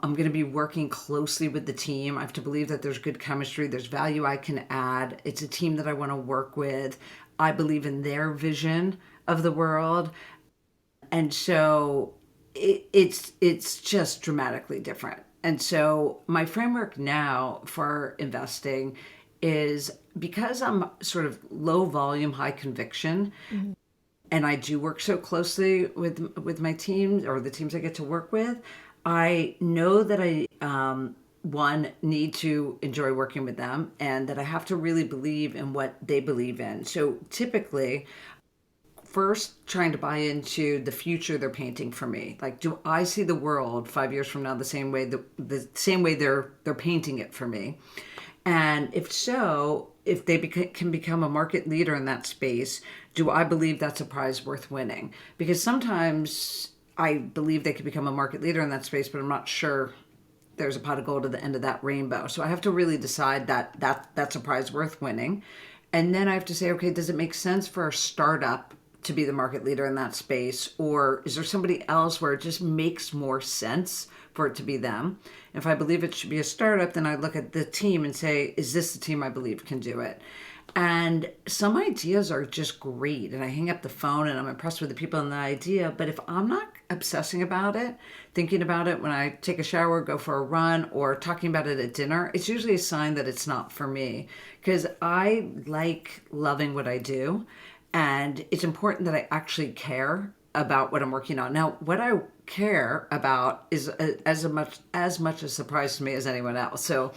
I'm going to be working closely with the team. I have to believe that there's good chemistry. There's value I can add. It's a team that I want to work with. I believe in their vision of the world. And so it's just dramatically different. And so my framework now for investing is, because I'm sort of low volume, high conviction, and I do work so closely with my teams, or the teams I get to work with, I know that I, one, need to enjoy working with them, and that I have to really believe in what they believe in. So typically, first trying to buy into the future they're painting for me. Like, do I see the world 5 years from now the same way they're painting it for me? And if so, if they can become a market leader in that space, do I believe that's a prize worth winning? Because sometimes I believe they could become a market leader in that space, but I'm not sure there's a pot of gold at the end of that rainbow. So I have to really decide that that's a prize worth winning. And then I have to say, okay, does it make sense for a startup to be the market leader in that space? Or is there somebody else where it just makes more sense for it to be them? If I believe it should be a startup, then I look at the team and say, is this the team I believe can do it? And some ideas are just great, and I hang up the phone and I'm impressed with the people in the idea. But if I'm not obsessing about it, thinking about it when I take a shower, go for a run, or talking about it at dinner, it's usually a sign that it's not for me, because I like loving what I do. And it's important that I actually care about what I'm working on. Now, what I care about is as much a surprise to me as anyone else. So,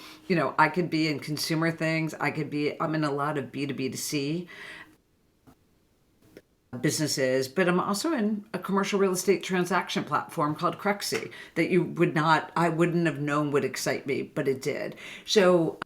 I could be in consumer things. I'm in a lot of B2B2C businesses, but I'm also in a commercial real estate transaction platform called Crexy that I wouldn't have known would excite me, but it did. So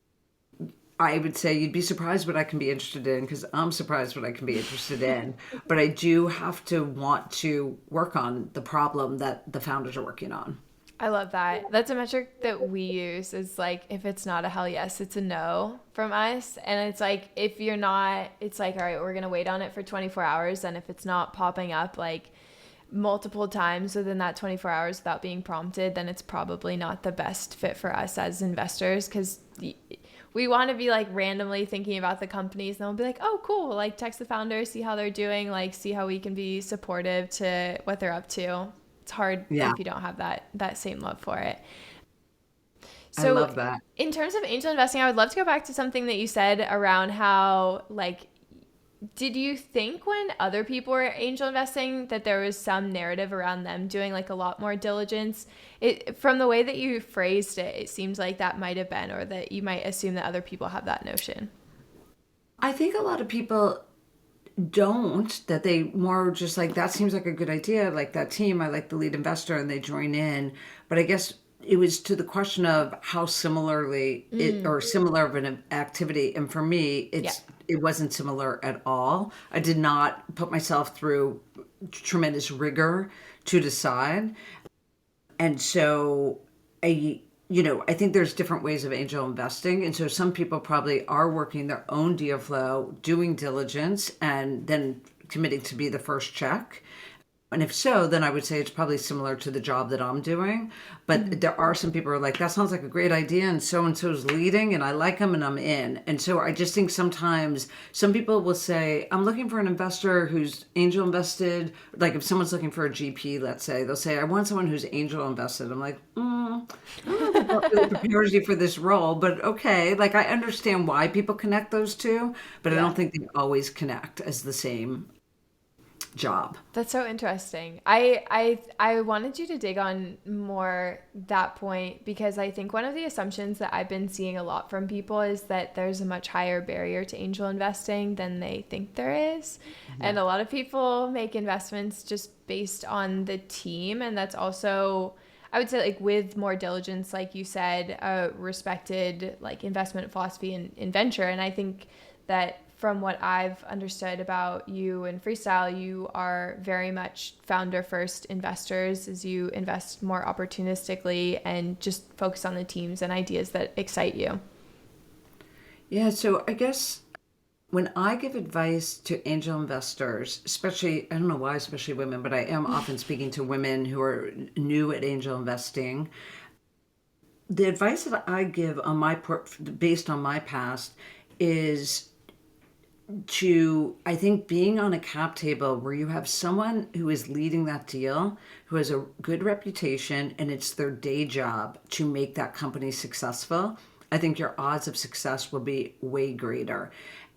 I would say you'd be surprised what I can be interested in, because I'm surprised what I can be interested in. But I do have to want to work on the problem that the founders are working on. I love that. That's a metric that we use, is like, if it's not a hell yes, it's a no from us. And it's like, if you're not, it's like, all right, we're going to wait on it for 24 hours. And if it's not popping up like multiple times within that 24 hours without being prompted, then it's probably not the best fit for us as investors, because we want to be like randomly thinking about the companies, and we'll be like, oh, cool. Like, text the founder, see how they're doing, like, see how we can be supportive to what they're up to. It's hard if you don't have that same love for it. So, I love that. In terms of angel investing, I would love to go back to something that you said around how, like, did you think when other people were angel investing that there was some narrative around them doing like a lot more diligence? From the way that you phrased it, it seems like that might have been, or that you might assume that other people have that notion. I think a lot of people don't, that they more just like, that seems like a good idea, like that team, I like the lead investor, and they join in. But I guess it was to the question of how similarly or similar of an activity. And for me, it wasn't similar at all. I did not put myself through tremendous rigor to decide. And so I think there's different ways of angel investing. And so some people probably are working their own deal flow, doing diligence, and then committing to be the first check. And if so, then I would say it's probably similar to the job that I'm doing. But there are some people who are like, that sounds like a great idea, and so-and-so's leading, and I like them, and I'm in. And so I just think sometimes some people will say, I'm looking for an investor who's angel invested. Like if someone's looking for a GP, let's say, they'll say, I want someone who's angel invested. I'm like, I don't know if that really prepares you for this role, but okay. Like, I understand why people connect those two, but I don't think they always connect as the same job. That's so interesting. I wanted you to dig on more that point, because I think one of the assumptions that I've been seeing a lot from people is that there's a much higher barrier to angel investing than they think there is. And a lot of people make investments just based on the team, and that's also, I would say like with more diligence, like you said, respected like investment philosophy in venture. And I think that from what I've understood about you and Freestyle, you are very much founder first investors as you invest more opportunistically and just focus on the teams and ideas that excite you. Yeah, so I guess when I give advice to angel investors, especially, I don't know why, especially women, but I am often speaking to women who are new at angel investing. The advice that I give on based on my past is I think being on a cap table where you have someone who is leading that deal, who has a good reputation, and it's their day job to make that company successful, I think your odds of success will be way greater.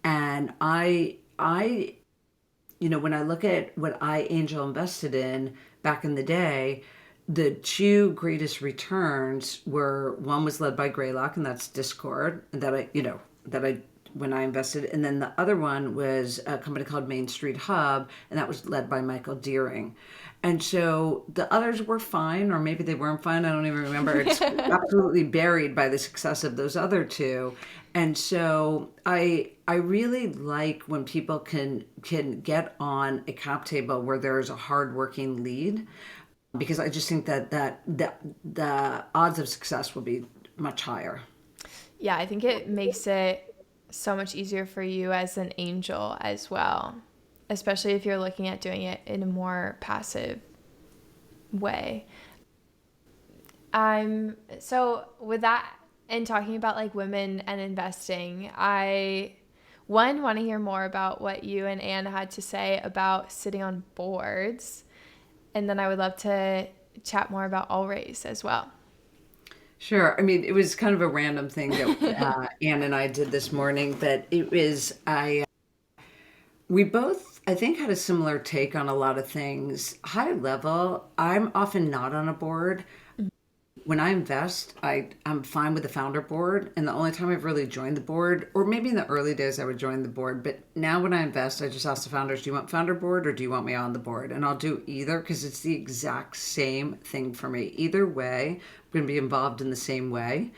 And when I look at what I angel invested in back in the day, the two greatest returns were, one was led by Greylock, and that's Discord, that I when I invested, and then the other one was a company called Main Street Hub, and that was led by Michael Deering. And so the others were fine, or maybe they weren't fine. I don't even remember. It's absolutely buried by the success of those other two. And so I really like when people can get on a cap table where there's a hardworking lead, because I just think that the odds of success will be much higher. Yeah, I think it makes it so much easier for you as an angel as well, especially if you're looking at doing it in a more passive way. So with that and talking about like women and investing, I want to hear more about what you and Anne had to say about sitting on boards, and then I would love to chat more about All Race as well. Sure. I mean, it was kind of a random thing that Anne and I did this morning, but we both, I think, had a similar take on a lot of things. High level, I'm often not on a board. When I invest, I'm fine with the founder board. And the only time I've really joined the board, or maybe in the early days I would join the board, but now when I invest, I just ask the founders, do you want founder board or do you want me on the board? And I'll do either, because it's the exact same thing for me. Either way, I'm going to be involved in the same way.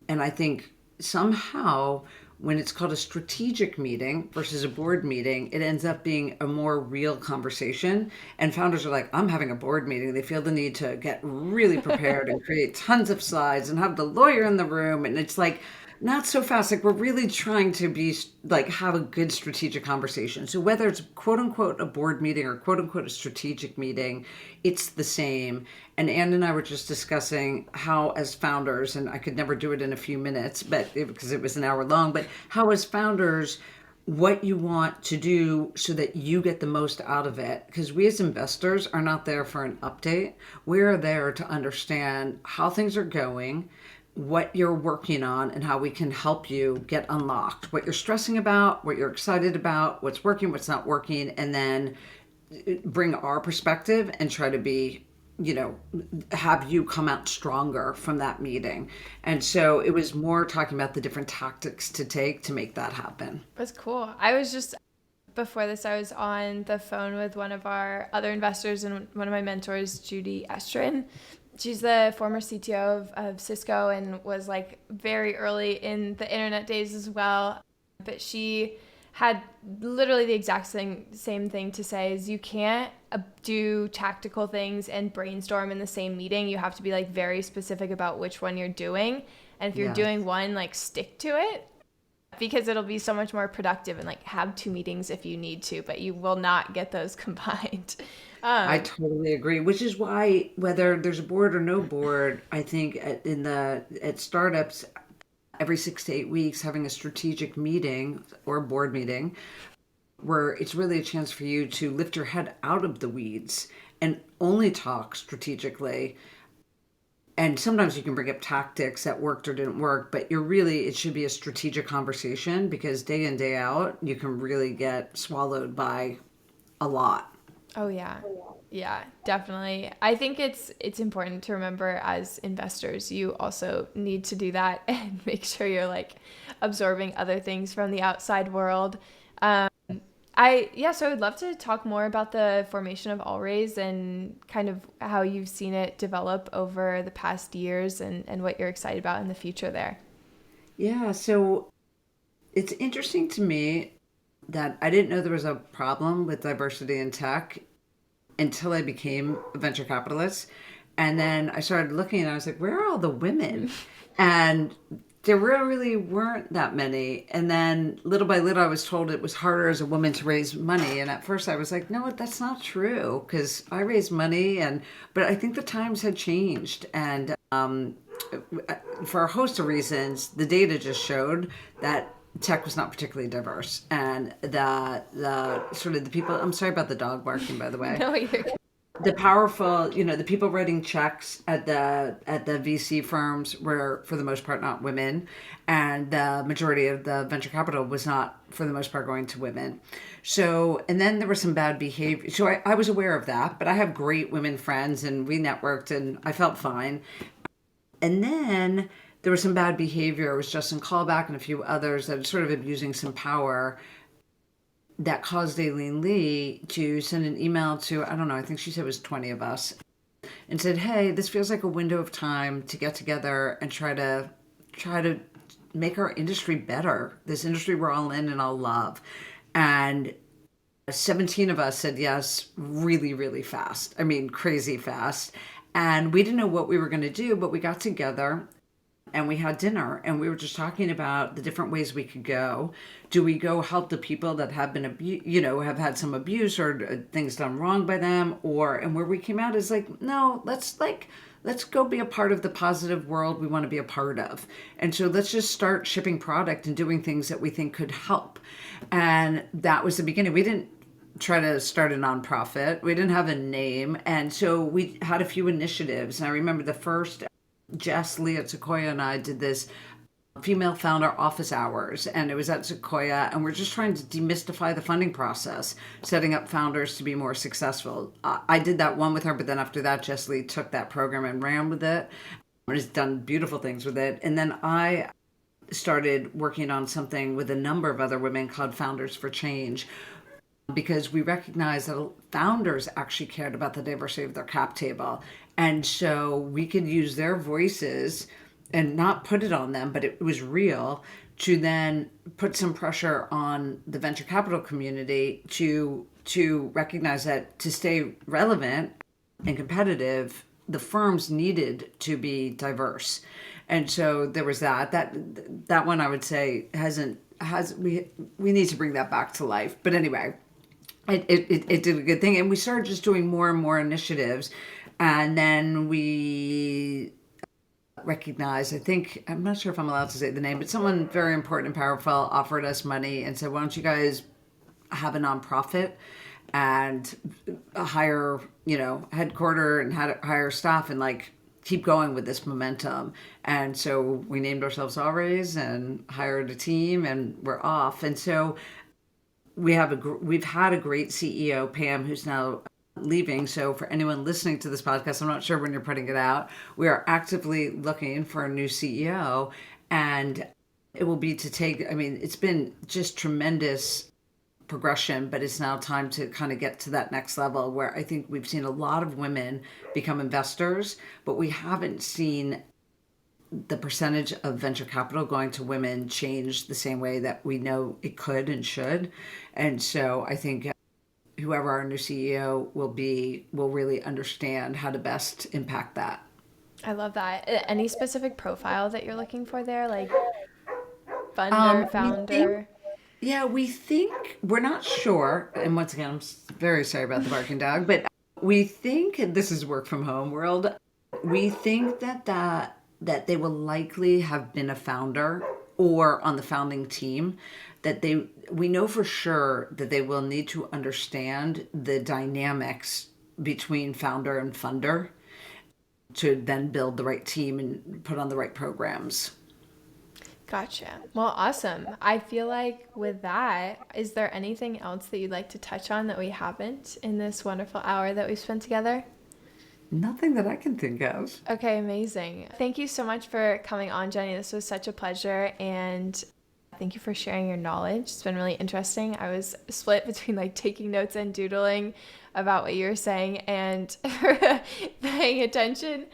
And I think somehow when it's called a strategic meeting versus a board meeting, it ends up being a more real conversation. And founders are like, I'm having a board meeting. They feel the need to get really prepared and create tons of slides and have the lawyer in the room. And it's like, not so fast. Like, we're really trying to be like, have a good strategic conversation. So whether it's quote unquote a board meeting or quote unquote a strategic meeting, it's the same. And Anne and I were just discussing how, as founders, and I could never do it in a few minutes, because it was an hour long, but how, as founders, what you want to do so that you get the most out of it. Because we as investors are not there for an update. We're there to understand how things are going, what you're working on, and how we can help you get unlocked, what you're stressing about, what you're excited about, what's working, what's not working, and then bring our perspective and try to be, have you come out stronger from that meeting. And so it was more talking about the different tactics to take to make that happen. That's cool. Before this, I was on the phone with one of our other investors and one of my mentors, Judy Estrin. She's the former CTO of Cisco and was like very early in the internet days as well. But she had literally the exact same thing to say, is you can't do tactical things and brainstorm in the same meeting. You have to be like very specific about which one you're doing. And if you're doing one, like stick to it, because it'll be so much more productive, and like have two meetings if you need to, but you will not get those combined. I totally agree, which is why, whether there's a board or no board, I think at startups, every 6 to 8 weeks, having a strategic meeting or a board meeting where it's really a chance for you to lift your head out of the weeds and only talk strategically. And sometimes you can bring up tactics that worked or didn't work, but it should be a strategic conversation, because day in, day out, you can really get swallowed by a lot. Oh yeah. Yeah, definitely. I think it's important to remember, as investors, you also need to do that and make sure you're like absorbing other things from the outside world. So I would love to talk more about the formation of Allraise and kind of how you've seen it develop over the past years and what you're excited about in the future there. Yeah, so it's interesting to me that I didn't know there was a problem with diversity in tech until I became a venture capitalist. And then I started looking and I was like, where are all the women? And there really weren't that many. And then little by little, I was told it was harder as a woman to raise money. And at first I was like, no, that's not true because I raised money. But I think the times had changed. And for a host of reasons, the data just showed that tech was not particularly diverse, and the sort of the people. I'm sorry about the dog barking, by the way. No, you're The powerful, the people writing checks at the VC firms were for the most part not women, and the majority of the venture capital was not for the most part going to women. So, and then there was some bad behavior. So I was aware of that, but I have great women friends, and we networked, and I felt fine. And then there was some bad behavior. It was Justin Callback and a few others that were sort of abusing some power that caused Aileen Lee to send an email to, I don't know, I think she said it was 20 of us, and said, hey, this feels like a window of time to get together and try to make our industry better. This industry we're all in and all love. And 17 of us said yes really, really fast. I mean, crazy fast. And we didn't know what we were going to do, but we got together and we had dinner and we were just talking about the different ways we could go. Do we go help the people that have been have had some abuse or things done wrong by them, and where we came out is like, no, let's go be a part of the positive world we want to be a part of. And so let's just start shipping product and doing things that we think could help. And that was the beginning. We didn't try to start a nonprofit. We didn't have a name. And so we had a few initiatives. And I remember the first, Jess Lee at Sequoia and I did this female founder office hours, and it was at Sequoia, and we're just trying to demystify the funding process, setting up founders to be more successful. I did that one with her, but then after that, Jess Lee took that program and ran with it and has done beautiful things with it. And then I started working on something with a number of other women called Founders for Change, because we recognized that founders actually cared about the diversity of their cap table. And so we could use their voices and not put it on them, but it was real, to then put some pressure on the venture capital community to recognize that to stay relevant and competitive, the firms needed to be diverse. And so there was that one I would say we need to bring that back to life. But anyway, it did a good thing, and we started just doing more and more initiatives, and then we recognized, I think, I'm not sure if I'm allowed to say the name, but someone very important and powerful offered us money and said, why don't you guys have a nonprofit and hire, headquarter and hire staff and keep going with this momentum. And so we named ourselves Allraise and hired a team, and we're off. And so we've had a great CEO, Pam, who's now leaving. So for anyone listening to this podcast, I'm not sure when you're putting it out, we are actively looking for a new CEO, and it will be it's been just tremendous progression, but it's now time to kind of get to that next level where I think we've seen a lot of women become investors, but we haven't seen the percentage of venture capital going to women change the same way that we know it could and should. And so I think whoever our new CEO will really understand how to best impact that. I love that. Any specific profile that you're looking for there, like funder, founder? We think, we're not sure, and once again, I'm very sorry about the barking dog, but we think, and this is work from home world, we think that they will likely have been a founder or on the founding team, we know for sure that they will need to understand the dynamics between founder and funder to then build the right team and put on the right programs. Gotcha. Well, awesome. I feel like with that, is there anything else that you'd like to touch on that we haven't in this wonderful hour that we've spent together? Nothing that I can think of. Okay, amazing. Thank you so much for coming on, Jenny. This was such a pleasure, and thank Thank you for sharing your knowledge. It's been really interesting. I was split between like taking notes and doodling about what you were saying and paying attention.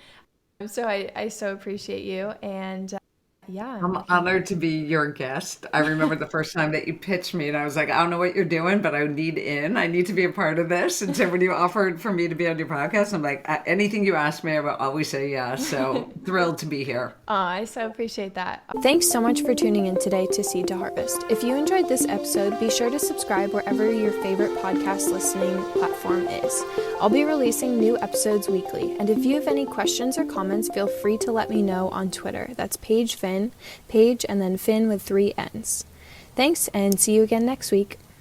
So I so appreciate you. And yeah. I'm honored to be your guest. I remember the first time that you pitched me, and I was like, I don't know what you're doing, but I need in. I need to be a part of this. And so when you offered for me to be on your podcast, I'm like, anything you ask me, I will always say yes. So thrilled to be here. Oh, I so appreciate that. Thanks so much for tuning in today to Seed to Harvest. If you enjoyed this episode, be sure to subscribe wherever your favorite podcast listening platform is. I'll be releasing new episodes weekly. And if you have any questions or comments, feel free to let me know on Twitter. That's Paige and then Finn with 3 N's. Thanks, and see you again next week.